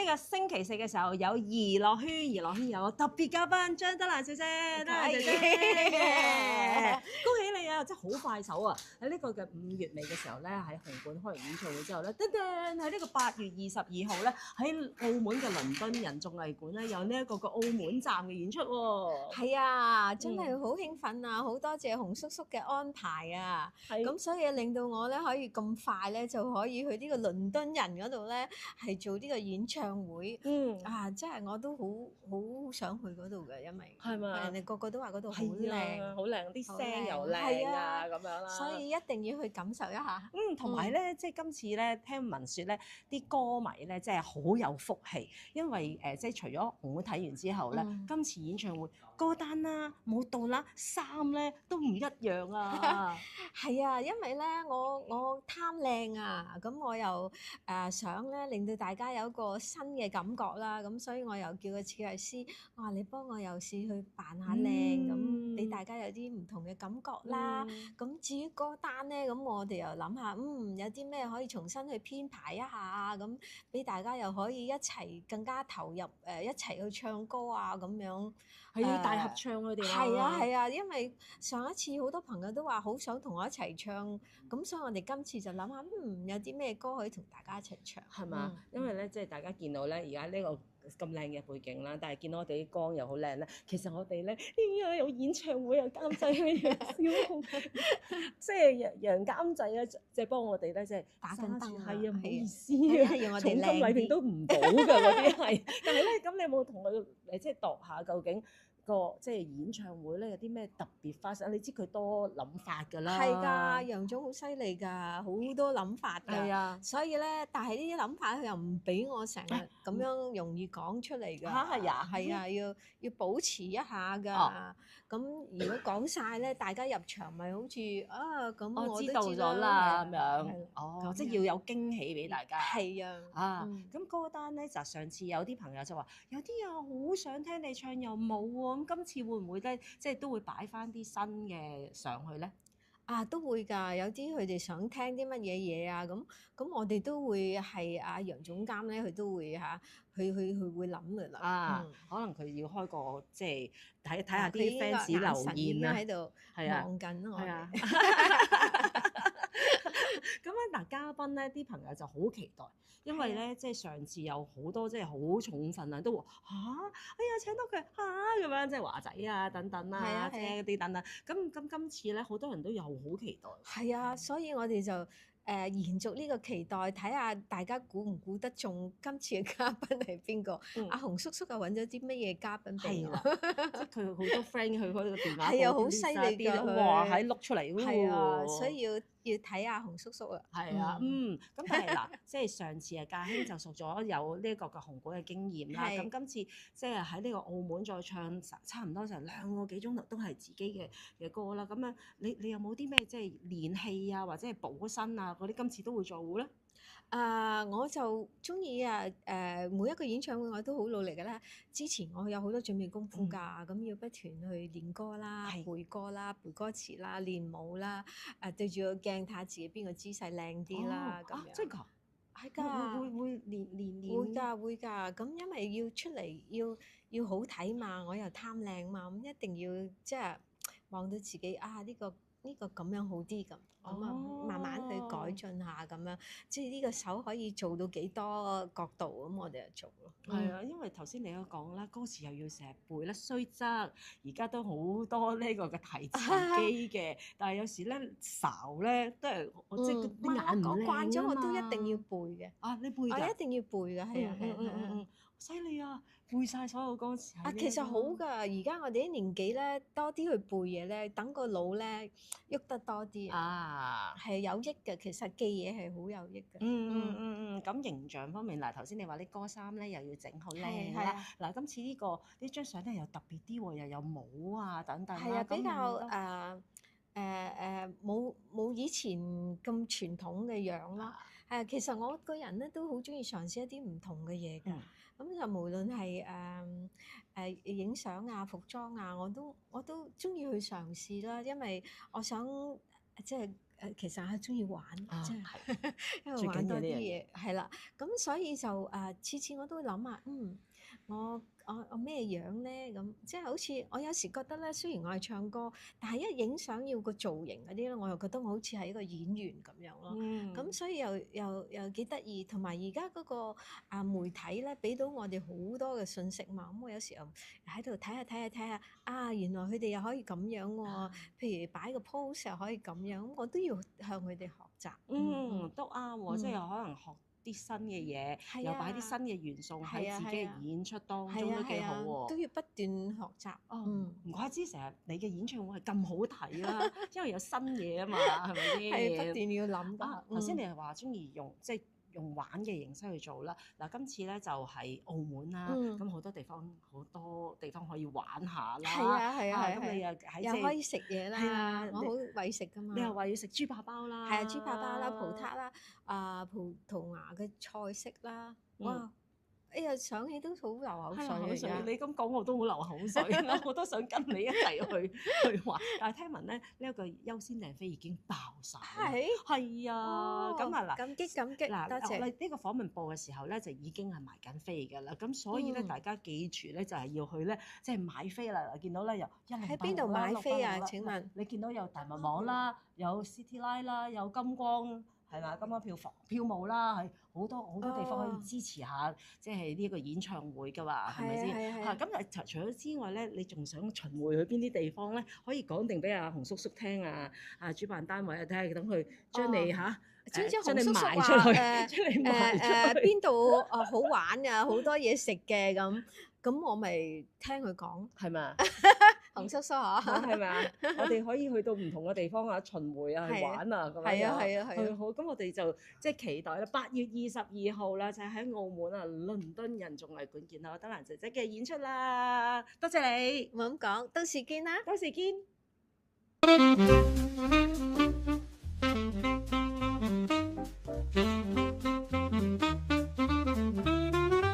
個星期四嘅時候有娛樂圈有個特別嘉賓張德蘭小姐，德蘭姐姐，恭喜你啊！真係好快手啊！喺呢個嘅5月尾嘅時候咧，喺紅館開完演唱會之後咧，噔噔喺呢個8月22號咧，喺澳門嘅倫敦人綜藝館咧有呢一個澳門站嘅演出喎。係啊，真係好興奮啊！好多謝洪叔叔嘅安排啊！咁所以令到我咧可以咁快咧就可以去呢個倫敦人嗰度咧係做呢個演唱會。真係我都好想去嗰度嘅，因為係嘛，人哋個個都話嗰度好靚，好靚，啲聲又靚啊咁樣啦。所以一定要去感受一下。同埋咧，即係今次咧，聽聞説咧，啲歌迷咧，即係好有福氣，因為即係除咗紅館睇完之後咧，今次演唱會歌單啦、舞蹈啦、衫咧都唔一樣啊。係啊，因為咧我貪靚啊，咁我又想咧令到大家有一個新嘅感覺啦，咁所以我又叫個設計師，我話你幫我又試去扮下靚，咁俾大家有啲唔同嘅感覺啦。咁至於歌單咧，咁我哋又諗下，有啲咩可以重新去編排一下，咁俾大家又可以一齊更加投入一齊去唱歌啊咁樣。係要大合唱佢哋啊！係啊，因為上一次好多朋友都話好想同我一齊唱，咁所以我哋今次就諗下，有啲咩歌可以同大家一齊唱，係嘛？因為咧，即係大家見到咧，而家呢個咁靚嘅背景啦，但係見到我哋啲光又好靚咧。其實我哋咧應該有演唱會有監製嘅楊小紅，即係楊監製啊，即係幫我哋咧，即係打緊燈啊！係啊，唔好意思啊，重金禮聘都唔到㗎嗰啲係。但係咧，咁你有冇同佢即係度下究竟？即係演唱會咧有啲咩特別發生？你知佢多諗法㗎啦。係㗎，楊總好犀利㗎，好多諗法㗎。係啊，所以咧，但係呢啲諗法佢又唔俾我成日咁樣容易講出嚟㗎。係啊，係啊，要保持一下㗎。咁如果講晒咧，大家入場咪好似咁我知道咗啦咁樣。即係要有驚喜俾大家。係啊。咁歌單咧就上次有啲朋友就話，有啲人好想聽你唱又冇喎。咁今次會唔會咧，即係都會擺翻啲新嘅上去咧？都會㗎，有啲佢哋想聽啲乜嘢嘢啊，咁我哋都會係阿楊總監咧，佢都會佢會諗㗎啦。可能佢要開個即係睇下啲 fans 留言啊，喺度望緊我哋。咁樣嘉賓咧啲朋友就好期待，因為咧即係上次有好多即係好重份啊，都話哎呀請到佢咁樣，即係華仔啊等等啦，即係啲等等。咁今次咧好多人都有好期待。係啊，所以我哋就延續呢個期待，睇下大家估唔估得中今次嘅嘉賓係邊個？阿洪叔叔又揾咗啲乜嘢嘉賓俾我？即係佢好多 friend 去開個電話，係啊，好犀利㗎！哇，喺碌出嚟喎！係啊，所以要睇下洪叔叔啊。係啊，咁但係嗱，即係上次家興就熟咗有呢一個嘅紅館嘅經驗啦。咁今次即係喺呢個澳門再唱差唔多成2個幾鐘頭都係自己嘅歌啦。咁樣你有冇啲咩即係練氣啊，或者係補身啊嗰啲？今次都會做咧？我就中意每一個演唱會我都好努力㗎啦。之前我有好多準備功夫㗎，咁要不斷去練歌啦、背歌啦、背歌詞啦、練舞啦，對住個鏡睇下自己邊個姿勢靚啲啦，咁樣。真係㗎？係㗎。會練。會㗎。咁因為要出嚟要好睇嘛，我又貪靚嘛，咁一定要即係望到自己呢個咁樣好啲咁慢慢去改進下咁樣，即係呢個手可以做到幾多角度咁，我哋就做咯。係啊，因為頭先你都講啦，歌詞又要成日背啦，雖則而家都好多呢個嘅提詞機嘅，但係有時咧睄咧都係即係啲眼唔靚慣咗我都一定要背嘅。你背㗎？我一定要背㗎，係啊。犀利啊！背晒所有歌詞。其實好㗎，而家我哋啲年紀咧，多啲去背嘢咧，等個腦咧喐得多啲係有益嘅。其實記嘢係好有益嘅。咁形象方面嗱，頭先你話啲歌衫咧又要整好靚啦。嗱，今次呢張相咧又特別啲喎，又有帽啊等等啦。係啊，比較冇以前咁傳統嘅樣啦。其實我個人咧都好中意嘗試一啲唔同嘅嘢㗎。咁就無論係影相啊、服裝啊，我都中意去嘗試啦，因為我想即係其實係中意玩，即係係因為最緊玩多啲要呢樣嘢係啦。咁所以就次次我都會諗啊，我咩樣咧？咁即係好似我有時覺得咧，雖然我係唱歌，但係一影相要個造型嗰啲咧，我又覺得我好似係一個演員咁樣咯。咁所以又幾得意，同埋而家嗰個媒體咧，俾到我哋好多嘅信息嘛。咁我有時候喺度睇下，原來佢哋又可以咁樣喎。譬如擺個 pose 又可以咁樣，咁我都要向佢哋學習。都啱喎，即係又可能學啲新嘅嘢，又擺啲新嘅元素喺自己嘅演出當中都幾好喎。都要不斷學習。唔怪之成日你嘅演唱會係咁好睇啦，因為有新嘢啊嘛，係咪先？係不斷要諗㗎。頭先你係話中意用玩嘅形式去做啦。嗱，今次咧就係澳門啦，咁好多地方可以玩下啦。係啊，咁你又可以食嘢啦。我好為食㗎嘛。你又話要食豬扒包啦。係啊，豬扒包啦、葡撻啦、葡萄牙嘅菜式啦。哇！哎呀，想起都好流口水啊！你咁講我都好流口水啦，我都想跟你一齊去玩。但係聽聞咧，呢一個優先訂飛已經爆晒。係啊，咁嗱，感激嗱，多謝。呢個訪問播嘅時候咧，就已經係賣緊飛㗎啦。咁所以咧，大家記住咧，就係要去咧，即係買飛啦。見到咧又喺邊度買飛啊？請問你見到有大麥網啦，有 City Line 啦，有金光。係嘛？金光票務啦，係好多地方可以支持下，即係呢個演唱會㗎嘛，係咪先？咁除咗之外咧，你仲想巡迴去邊啲地方咧？可以講定俾阿洪叔叔聽啊！主辦單位睇下，等佢將你將你賣出去，邊度好玩啊？好多嘢食嘅咁我咪聽佢講係咪？洪叔叔係咪啊？我哋可以去到唔同嘅地方巡迴去玩啊，咁樣係好，咁我哋就即係期待啦。8月22號啦，就喺澳門倫敦人綜藝館見到德蘭姐姐嘅演出啦。多謝你，唔好咁講，到時見啦，到時見。